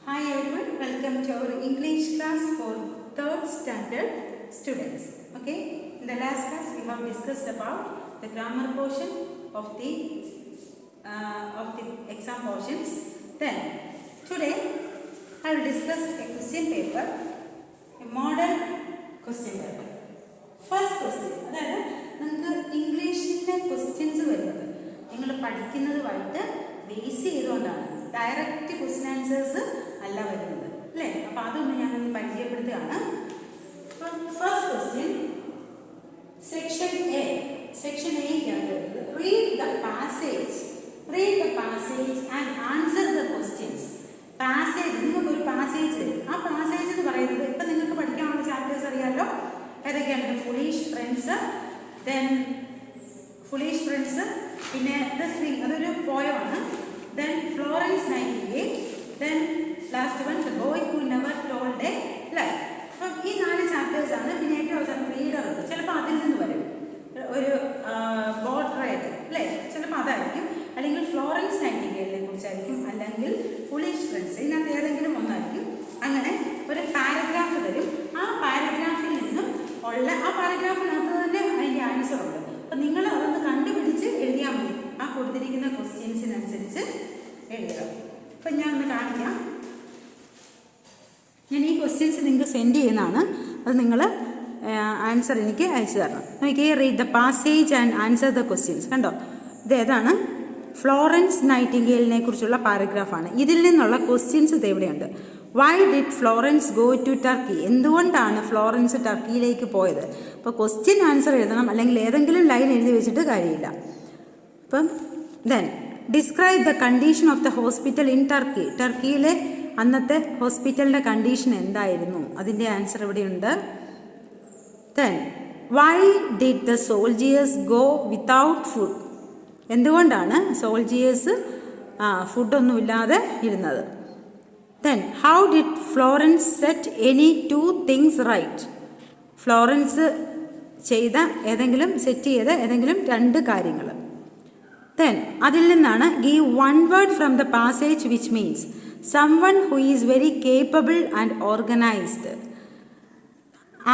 Hi everyone, welcome to our English class for 3rd standard students. Okay, in the last class we have discussed about the grammar portion of the exam portions. Then today I will discuss a question paper, a model question paper. First question, അതായത് നിങ്ങൾക്ക് ഇംഗ്ലീഷിൻ്റെ questions വരുന്നത് നിങ്ങൾ പഠിക്കുന്നതുമായിട്ട് base ചെയ്തുകൊണ്ടാണ്, direct question answers അല്ല വരുന്നത് അല്ലേ. അപ്പോൾ അതൊന്ന് ഞാനൊന്ന് പരിചയപ്പെടുത്തുകയാണ്. First question section A. സെക്ഷൻ എയ്ക്കാണ് read the passage and answer the questions. Passage, നിങ്ങൾക്ക് ഒരു പാസേജ് തരും. ആ പാസേജ് എന്ന് പറയുന്നത് ഇപ്പം നിങ്ങൾക്ക് പഠിക്കാനുള്ള ചാപ്റ്റേഴ്സ് അറിയാമല്ലോ. ഏതൊക്കെയാണ്? ഫുളീഷ് ഫ്രണ്ട്സ്, പിന്നെ ദ സ്പ്രിംഗ്, അതൊരു പോയമാണ്. Then Florence Nightingale, then last one the boy who never told a lie. അപ്പം ഈ 4 ചാപ്റ്റേഴ്സാണ്. പിന്നെ ഏറ്റവും അവസാനം റീഡർ ഉണ്ട്. ചിലപ്പോൾ അതിൽ നിന്ന് വരും ഒരു ബോർഡറായിട്ട് അല്ലേ, ചിലപ്പോൾ അതായിരിക്കും. അല്ലെങ്കിൽ ഫ്ലോറൻസ് നൈറ്റിംഗേലിനെ കുറിച്ചായിരിക്കും, അല്ലെങ്കിൽ ഫുളീഷ് ഫ്രണ്ട്സ്, ഇതിനകത്ത് ഏതെങ്കിലും ഒന്നായിരിക്കും. അങ്ങനെ ഒരു പാരഗ്രാഫ് തരും. ആ പാരഗ്രാഫിൽ നിന്നും ഉള്ള ആ പാരഗ്രാഫിനകത്ത് തന്നെ അതിൻ്റെ ആൻസർ ഉണ്ട്. അപ്പം നിങ്ങൾ അതൊന്ന് കണ്ടുപിടിച്ച് എഴുതിയാൽ മതി. ആ കൊടുത്തിരിക്കുന്ന ക്വസ്റ്റ്യൻസിനനുസരിച്ച് എഴുതുക. അപ്പം ഞാൻ ഒന്ന് കാണിക്കാം. ഞാൻ ഈ ക്വസ്റ്റ്യൻസ് നിങ്ങൾക്ക് സെൻഡ് ചെയ്യുന്നതാണ്. അത് നിങ്ങൾ ആൻസർ എനിക്ക് അയച്ചു തരണം. എനിക്ക് read the passage and answer the questions. കണ്ടോ, ഇത് ഏതാണ്? ഫ്ലോറൻസ് നൈറ്റിംഗേലിനെ കുറിച്ചുള്ള പാരഗ്രാഫാണ്. ഇതിൽ നിന്നുള്ള ക്വസ്റ്റ്യൻസ് ഇത് എവിടെയുണ്ട്. Why did Florence go to Turkey? എന്തുകൊണ്ടാണ് ഫ്ലോറൻസ് ടർക്കിയിലേക്ക് പോയത്? അപ്പോൾ ക്വസ്റ്റ്യൻ ആൻസർ എഴുതണം, അല്ലെങ്കിൽ ഏതെങ്കിലും ലൈൻ എഴുതി വെച്ചിട്ട് കാര്യമില്ല. അപ്പം then describe the condition of the hospital in Turkey. ടർക്കിയിലെ അന്നത്തെ ഹോസ്പിറ്റലിൻ്റെ കണ്ടീഷൻ എന്തായിരുന്നു? അതിൻ്റെ ആൻസർ ഇവിടെയുണ്ട്. Then why did the soldiers go without food? എന്തുകൊണ്ടാണ് സോൾജിയേഴ്സ് ഫുഡൊന്നുമില്ലാതെ ഇരുന്നത്? Then how did Florence set any 2 things right? Florence set ചെയ്ത ഏതെങ്കിലും 2 കാര്യങ്ങൾ. ദെൻ അതിൽ നിന്നാണ് give 1 word from the passage which means someone who is very capable and organised.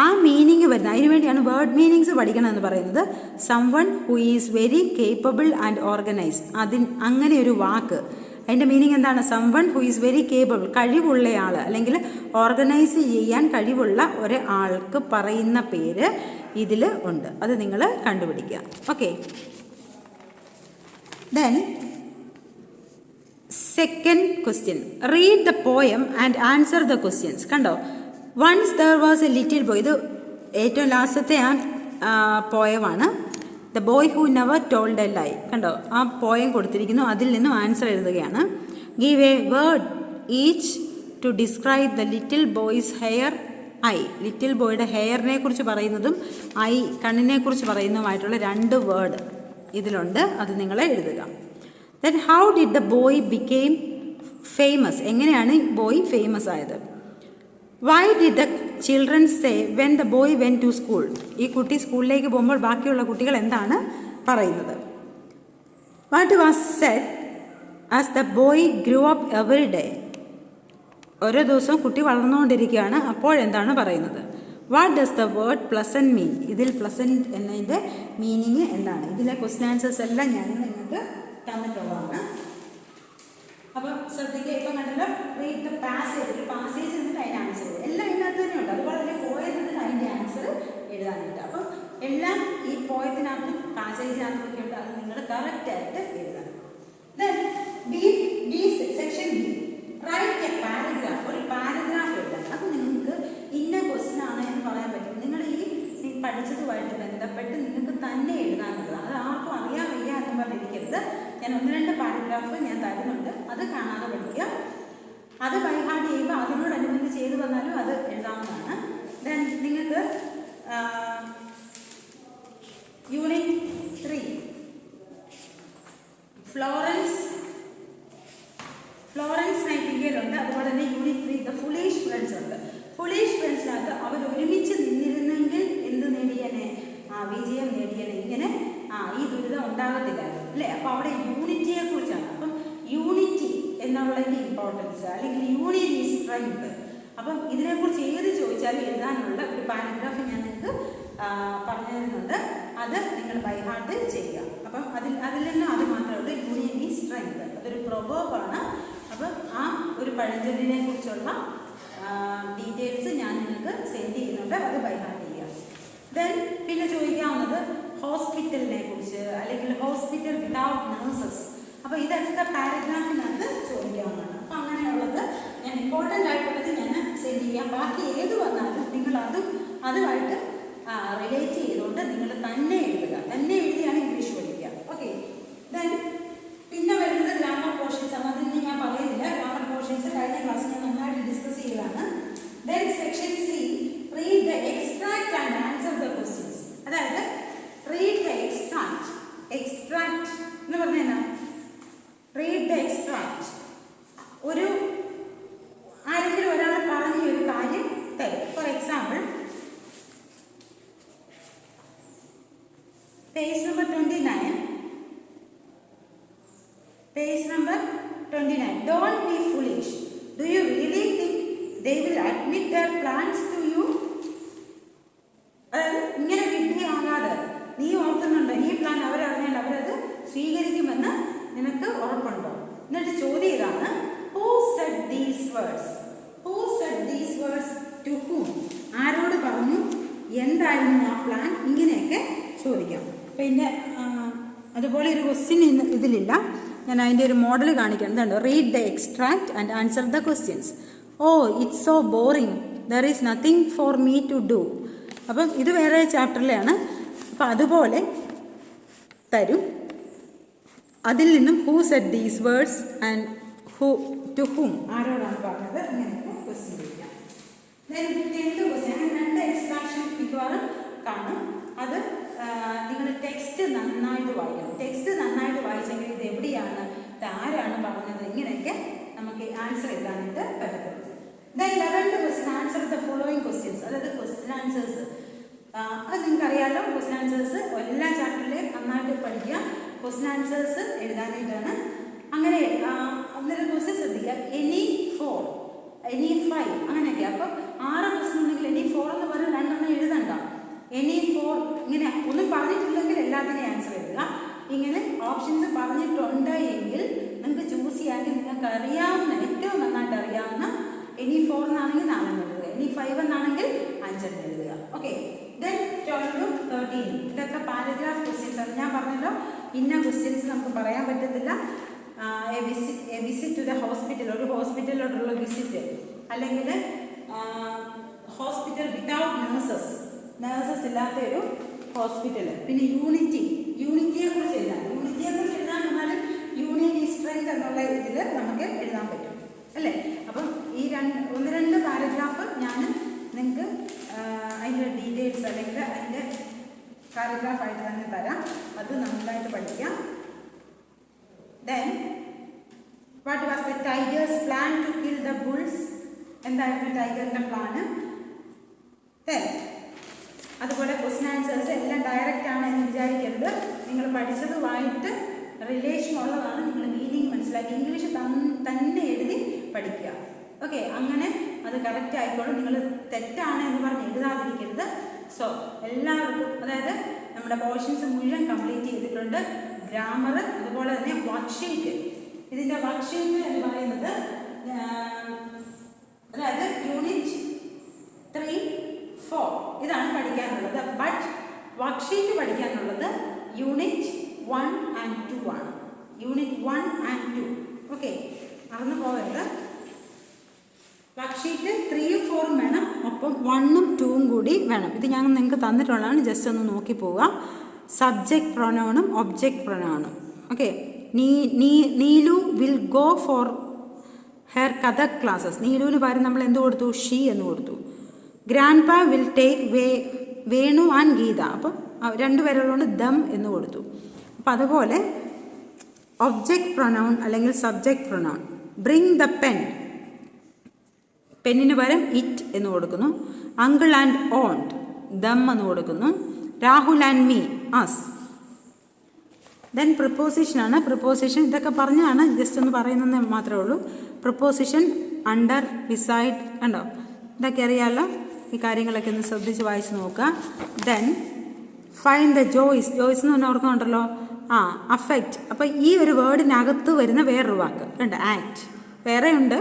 ആ meaning വരുന്നത്, അതിനു വേണ്ടിയാണ് വേർഡ് മീനിങ്സ് പഠിക്കണം എന്ന് പറയുന്നത്. Someone who is very capable and organised, അങ്ങനെ ഒരു വാക്ക്, അതിൻ്റെ മീനിങ് എന്താണ്? Someone who is very capable, കഴിവുള്ളയാൾ, അല്ലെങ്കിൽ ഓർഗനൈസ് ചെയ്യാൻ കഴിവുള്ള ഒരാൾക്ക് പറയുന്ന പേര് ഇതിൽ ഉണ്ട്. അത് നിങ്ങൾ കണ്ടുപിടിക്കുക. Okay. Then second question, read the poem and answer the questions. കണ്ടോ, once there was a little boy, ഇത് ഏറ്റവും ലാസ്റ്റത്തെ പോയമാണ്. The boy who never told a lie. കണ്ടോ, ആ പോയം കൊടുത്തിരിക്കുന്നു, അതിൽ നിന്നും ആൻസർ എഴുതുകയാണ്. Give a word each to describe the little boy's hair eye. ലിറ്റിൽ ബോയുടെ ഹെയറിനെ കുറിച്ച് പറയുന്നതും കണ്ണിനെ കുറിച്ച് പറയുന്നതുമായിട്ടുള്ള 2 വേർഡ് ഇതിലുണ്ട്. അത് നിങ്ങൾ എഴുതുക. Then how did the boy became famous? എങ്ങനെയാണ് ബോയ് ഫേമസ് ആയത്? Why did the children say when the boy went to school? ഈ കുട്ടി സ്കൂളിലേക്ക് പോകുമ്പോൾ ബാക്കിയുള്ള കുട്ടികൾ എന്താണ് പറയുന്നത്? What was said as the boy grew up every day? ഓരോ ദിവസവും കുട്ടി വളർന്നുകൊണ്ടിരിക്കുകയാണ്, അപ്പോഴെന്താണ് പറയുന്നത്? What does the word pleasant mean? ഇതിൽ പ്ലസൻറ്റ് എന്നതിൻ്റെ മീനിങ് എന്താണ്? ഇതിലെ ക്വസ്റ്റ്യൻ ആൻസേഴ്സ് എല്ലാം ഞാൻ നിങ്ങൾക്ക് തന്നിട്ടുള്ളതാണ്. അപ്പം ശ്രദ്ധിക്കുക. ഇപ്പം കണ്ടല്ലോ, റീഡ് ദ പാസേജ്. ഒരു പാസേജ് എന്നിട്ട് അതിൻ്റെ ആൻസർ എല്ലാം ഇതിനകത്ത് തന്നെയുണ്ട്. അതുപോലെ തന്നെ പോയതിന് അതിൻ്റെ ആൻസർ എഴുതാനുണ്ട്. അപ്പം എല്ലാം ഈ പോയതിനകത്തും പാസേജിനകത്തും ഉണ്ട്. അത് നിങ്ങൾ കറക്റ്റായിട്ട് എഴുതണം. Then section B, write a paragraph. ഒരു പാരഗ്രാഫ് എഴുതണം. അപ്പം നിങ്ങൾക്ക് ഇന്ന ക്വസ്റ്റ്യൻ ആണ് എന്ന് പറയാൻ പറ്റും. നിങ്ങൾ ഈ പഠിച്ചതുമായിട്ട് ബന്ധപ്പെട്ട് നിങ്ങൾക്ക് തന്നെ എഴുതാനുള്ളത്. അത് ആർക്കും അറിയാൻ വയ്യ എന്ന് പറഞ്ഞിരിക്കരുത്. ഞാൻ 1-2 പാരഗ്രാഫ് ഞാൻ തരുന്നുണ്ട്, അത് കാണാതെ പഠിക്കുക. അത് ബൈഹാർഡ് ചെയ്യുമ്പോൾ അതിനോടനുബന്ധിച്ച് ചെയ്ത് വന്നാലും അത് എഴുതാവുന്നതാണ്. ദെൻ നിങ്ങൾക്ക് യൂണിറ്റ് 3 ഫ്ലോറൻസ് നൈറ്റിംഗേൽ ഉണ്ട്. അതുപോലെ തന്നെ യൂണിറ്റ് 3 ദ ഫുളീഷ് ഫ്രണ്ട്സ് ഉണ്ട്. ഫുളീഷ് ഫ്രണ്ട്സിനകത്ത് അവർ ഒരുമിച്ച് നിന്നിരുന്നെങ്കിൽ എന്ത് നേടിയനെ? വിജയം നേടിയനെ. ഇങ്ങനെ ഈ ദുരിതം ഉണ്ടാകത്തില്ലായിരുന്നു അല്ലേ. അപ്പോൾ അവിടെ യൂണിറ്റിയെ കുറിച്ചാണ്. അപ്പം യൂണിറ്റി എന്നുള്ളതിൻ്റെ ഇമ്പോർട്ടൻസ്, അല്ലെങ്കിൽ യൂണിയനിസം സ്ട്രെങ്ത്. അപ്പം ഇതിനെക്കുറിച്ച് ഏത് ചോദിച്ചാലും എഴുതാനുള്ള ഒരു പാരഗ്രാഫ് ഞാൻ നിങ്ങൾക്ക് പറഞ്ഞു തരുന്നുണ്ട്. അത് നിങ്ങൾ ബൈ ഹാർട്ട് ചെയ്യുക. അപ്പം അതിൽ നിന്ന് അത് മാത്രമേ ഉള്ളൂ. യൂണിയൻ ഈസ് സ്ട്രെങ്ത്, അതൊരു പ്രൊവേർബാണ്. അപ്പം ആ ഒരു പഴഞ്ചൊല്ലിനെ കുറിച്ചുള്ള ഡീറ്റെയിൽസ് ഞാൻ നിങ്ങൾക്ക് സെൻഡ് ചെയ്യുന്നുണ്ട്. അത് ബൈ ഹാർട്ട് ചെയ്യുക. ദെൻ പിന്നെ ചോദിക്കാവുന്നത് ഹോസ്പിറ്റലിനെ കുറിച്ച്, അല്ലെങ്കിൽ ഹോസ്പിറ്റൽ വിതൗട്ട് നഴ്സസ്. അപ്പോൾ ഇതൊക്കെ പാരഗ്രാഫിനകത്ത് ചോദിക്കാവുന്നതാണ്. അപ്പം അങ്ങനെയുള്ളത് ഞാൻ ഇമ്പോർട്ടൻ്റ് ആയിട്ടുള്ളത് ഞാൻ സെൻഡ് ചെയ്യാം. ബാക്കി ഏത് വന്നാലും നിങ്ങൾ അതുമായിട്ട് റിലേറ്റ് ചെയ്തുകൊണ്ട് നിങ്ങൾ തന്നെ എഴുതുക. തന്നെ എഴുതിയാണ് ഇംഗ്ലീഷ് പഠിക്കുക. ഓക്കെ. ദെൻ പിന്നെ വരുന്നത് ഗ്രാമർ പോർഷൻസ് ആണ്. അതിന് ഞാൻ പറയുന്നില്ല. ഗ്രാമർ പോർഷൻസ് കഴിഞ്ഞ ക്ലാസ്സിൽ ഞാൻ നന്നായിട്ട് ഡിസ്കസ് ചെയ്തതാണ്. Then section C, read the extract and answer the questions. അതായത് റീഡ് ദ എക്സ്ട്രാക്ട്. എക്സ്ട്രാക്ട് എന്ന് പറഞ്ഞാൽ റീഡ് ദ എക്സ്ട്രാക്ട്. ആരെങ്കിലും ഒരാൾ പറഞ്ഞ ഒരു കാര്യം തരും. For example, page number 29. Page number 29. Don't be foolish. Do you really think they will admit their plans to you? അതായത് ഇങ്ങനെ വിഡ്ഢിയാകാതെ നീ ഓർക്കുന്നുണ്ടോ ഈ പ്ലാൻ അവരറിഞ്ഞാൽ അവരത് സ്വീകരിക്കുമെന്ന് നിനക്ക് ഉറപ്പുണ്ടോ? എന്നിട്ട് ചോദ്യം ഇതാണ്, Who said these words? Who said these words to whom? ആരോട് പറഞ്ഞു? എന്തായിരുന്നു ആ പ്ലാൻ? ഇങ്ങനെയൊക്കെ ചോദിക്കാം. പിന്നെ അതുപോലെ ഒരു ക്വസ്റ്റ്യൻ ഇതിലില്ല. ഞാൻ അതിൻ്റെ ഒരു മോഡൽ കാണിക്കാം. എന്താണ്? Read the extract and answer the questions. Oh it's so boring, there is nothing for me to do. അപ്പം ഇത് വേറെ ചാപ്റ്ററിലാണ്. അപ്പം അതുപോലെ തരും. അതിൽ നിന്നും who said these words and who to whom, ആരോടാണ് പറഞ്ഞത്, ഇങ്ങനെയൊക്കെ ക്വസ്റ്റ്യൻ ചോദിക്കാം. രണ്ട് എക്സ്ട്രാക്ഷൻ മിക്കവാറും കാണും. അത് നിങ്ങൾ ടെക്സ്റ്റ് നന്നായിട്ട് വായിക്കണം. ടെക്സ്റ്റ് നന്നായിട്ട് വായിച്ചെങ്കിൽ ഇത് എവിടെയാണ്, ഇത് ആരാണ് പറഞ്ഞത്, ഇങ്ങനെയൊക്കെ നമുക്ക് ആൻസർ എഴുതാനായിട്ട് പറ്റും. Then 11th question, answer the following questions. അതായത് ക്വസ്റ്റ്യൻ ആൻസേഴ്സ്. അത് നിങ്ങൾക്ക് അറിയാമല്ലോ. ക്വസ്റ്റ്യൻ ആൻസേഴ്സ് എല്ലാ ചാപ്റ്ററിലെയും നന്നായിട്ട് പഠിക്കുക. ക്വസ്റ്റ്യൻ ആൻസേഴ്സ് എഴുതാനായിട്ടാണ്. അങ്ങനെ അന്നേരം ക്വസ്റ്റ്യൻ ശ്രദ്ധിക്കുക. എനി 4, എനി 5 അങ്ങനെയൊക്കെ. അപ്പം 6 ക്വസ്റ്റ്യൻ ഉണ്ടെങ്കിൽ എനി 4 എന്ന് പറഞ്ഞാൽ 2 എഴുതണ്ട. എനി 4 ഇങ്ങനെ ഒന്നും പറഞ്ഞിട്ടില്ലെങ്കിൽ എല്ലാത്തിനെയും ആൻസർ എഴുതുക. ഇങ്ങനെ ഓപ്ഷൻസ് പറഞ്ഞിട്ടുണ്ട് എങ്കിൽ നിങ്ങൾക്ക് ചൂസ് ചെയ്യാമെങ്കിൽ നിങ്ങൾക്ക് അറിയാവുന്ന, ഏറ്റവും നന്നായിട്ട് അറിയാവുന്ന എനി 4 എന്നാണെങ്കിൽ 4 എഴുതുക, എനി 5 എന്നാണെങ്കിൽ 5 എഴുതുക. ഓക്കെ. ദെൻ 12 to 13 ഇതൊക്കെ പാരഗ്രാഫ് ക്വസ്റ്റ്യൻസ് ആണ്. ഞാൻ പറഞ്ഞല്ലോ ഇന്ന ക്വസ്റ്റ്യൻസ് നമുക്ക് പറയാൻ പറ്റത്തില്ല. A visit to the hospital, ഒരു ഹോസ്പിറ്റലിലോട്ടുള്ള വിസിറ്റ്, അല്ലെങ്കിൽ ഹോസ്പിറ്റൽ വിതൗട്ട് നേഴ്സസ് ഇല്ലാത്ത ഒരു ഹോസ്പിറ്റൽ. പിന്നെ യൂണിറ്റിയെ കുറിച്ച് എഴുതാൻ എന്നാലും യൂണിയൻ ഈസ് സ്ട്രെങ്ത് എന്നുള്ള ഇതിൽ നമുക്ക് എഴുതാൻ പറ്റും അല്ലേ. അപ്പം ഈ 1-2 പാരഗ്രാഫ് ഞാൻ നിങ്ങൾക്ക് അതിൻ്റെ ഡീറ്റെയിൽസ് അല്ലെങ്കിൽ അതിൻ്റെ പാരഗ്രാഫായിട്ട് തന്നെ തരാം. അത് നന്നായിട്ട് പഠിക്കാം. Then what was the tiger's plan to kill the bulls? എന്തായിരുന്നു ടൈഗറിൻ്റെ പ്ലാന്? ദെൻ അതുപോലെ ക്വസ്റ്റ്യൻ ആൻസേഴ്സ് എല്ലാം ഡയറക്റ്റ് ആണ് എന്ന് വിചാരിക്കരുത്. നിങ്ങൾ പഠിച്ചതുമായിട്ട് റിലേഷൻ ഉള്ളതാണ്. നിങ്ങൾ മീനിങ് മനസ്സിലാക്കി ഇംഗ്ലീഷ് തന്നെ എഴുതി പഠിക്കുക. ഓക്കെ. അങ്ങനെ അത് കറക്റ്റ് ആയിക്കോളും. നിങ്ങൾ തെറ്റാണ് എന്ന് പറഞ്ഞ് എഴുതാതിരിക്കരുത്. സോ എല്ലാവർക്കും, അതായത് നമ്മുടെ പോർഷൻസ് മുഴുവൻ കംപ്ലീറ്റ് ചെയ്തിട്ടുണ്ട്. ഗ്രാമർ, അതുപോലെ തന്നെ വർക്ക്ഷീറ്റ്. ഇതിൻ്റെ വർക്ക്ഷീറ്റ് എന്ന് പറയുന്നത് അതായത് യൂണിറ്റ് 3, 4 ഇതാണ് പഠിക്കാനുള്ളത്. ബട്ട് വർക്ക്ഷീറ്റ് പഠിക്കാനുള്ളത് യൂണിറ്റ് 1 and 2 ആണ്. Unit 1 and 2. ഓക്കെ, മറന്നു പോകരുത്. വർക്ക്ഷീറ്റ് 3ഉം 4ഉം വേണം, ഒപ്പം 1ഉം 2ഉം കൂടി വേണം. ഇത് ഞാൻ നിങ്ങൾക്ക് തന്നിട്ടുള്ളതാണ്, ജസ്റ്റ് ഒന്ന് നോക്കി പോവുക. സബ്ജക്റ്റ് പ്രൊനൗണും ഒബ്ജക്റ്റ് പ്രൊനൗണും. Okay. Neelu will go for her Kathak classes. നീലുവിന് പകരം നമ്മൾ എന്ത് കൊടുത്തു? ഷീ എന്ന് കൊടുത്തു. Grandpa will take Venu and Geetha. അപ്പം 2 പേരുള്ളതുകൊണ്ട് ദം എന്ന് കൊടുത്തു. അപ്പം അതുപോലെ ഒബ്ജക്റ്റ് പ്രൊനൗൺ അല്ലെങ്കിൽ subject pronoun. Bring the pen, പെന്നിന് പകരം ഇറ്റ് എന്ന് കൊടുക്കുന്നു. അങ്കിൾ ആൻഡ് ഓണ്ട്, ദം എന്ന് കൊടുക്കുന്നു. Rahul and me, us. Then പ്രിപ്പോസിഷനാണ്. പ്രിപ്പോസിഷൻ ഇതൊക്കെ പറഞ്ഞാണ്, ജസ്റ്റ് ഒന്ന് പറയുന്നത് മാത്രമേ ഉള്ളൂ. പ്രിപ്പോസിഷൻ അണ്ടർ, ബിസൈഡ്, കണ്ടോ? ഇതൊക്കെ അറിയാമല്ലോ. ഈ കാര്യങ്ങളൊക്കെ ഒന്ന് ശ്രദ്ധിച്ച് വായിച്ച് നോക്കുക. Then find the joys. Joys എന്ന് പറഞ്ഞാൽ ഓർക്കുന്നുണ്ടല്ലോ, അഫക്റ്റ്. അപ്പം ഈ ഒരു വേർഡിനകത്ത് വരുന്ന വേറൊരു വാക്ക് ഉണ്ട്, ആക്ട്. വേറെ ഉണ്ട്.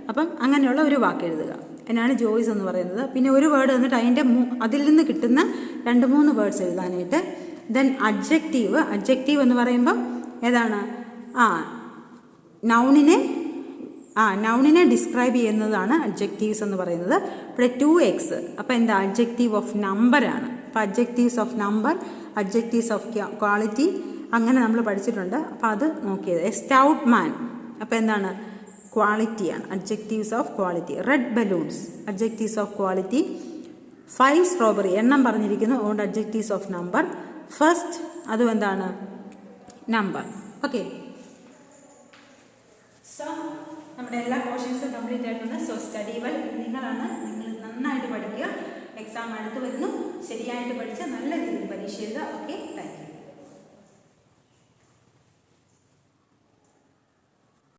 അപ്പം അങ്ങനെയുള്ള ഒരു വാക്ക് എഴുതുക. അതിനാണ് ജോയ്സ് എന്ന് പറയുന്നത്. പിന്നെ ഒരു വേർഡ് വന്നിട്ട് അതിൻ്റെ അതിൽ നിന്ന് കിട്ടുന്ന 2-3 വേർഡ്സ് എഴുതാനായിട്ട്. Then adjective. അഡ്ജക്റ്റീവ് എന്ന് പറയുമ്പോൾ ഏതാണ്? നൗണിനെ ഡിസ്ക്രൈബ് ചെയ്യുന്നതാണ് അഡ്ജക്റ്റീവ്സ് എന്ന് പറയുന്നത്. ഇവിടെ 2x. അപ്പോൾ എന്താ? അഡ്ജക്റ്റീവ് ഓഫ് നമ്പറാണ്. അപ്പോൾ adjectives of number, adjectives of quality, അങ്ങനെ നമ്മൾ പഠിച്ചിട്ടുണ്ട്. അപ്പോൾ അത് നോക്കിയത്. എ സ്റ്റൗട്ട് മാൻ, അപ്പോൾ എന്താണ്? ക്വാളിറ്റിയാണ്, adjectives of quality. Red balloons, adjectives of quality. 5 strawberry, എണ്ണം പറഞ്ഞിരിക്കുന്നു, അതുകൊണ്ട് അഡ്ജക്റ്റീവ്സ് ഓഫ് നമ്പർ. ഫസ്റ്റ്, അതും എന്താണ്? നമ്പർ. ഓക്കെ, സോ നമ്മുടെ എല്ലാ പോർഷൻസും കംപ്ലീറ്റ് ആയിട്ടുണ്ട്. So study well. നിങ്ങൾ നന്നായിട്ട് പഠിക്കുക. എക്സാം അടുത്ത് വരുന്നു. ശരിയായിട്ട് പഠിച്ച് നല്ല രീതിയിൽ പരീക്ഷ എഴുതുക. Okay, thank you.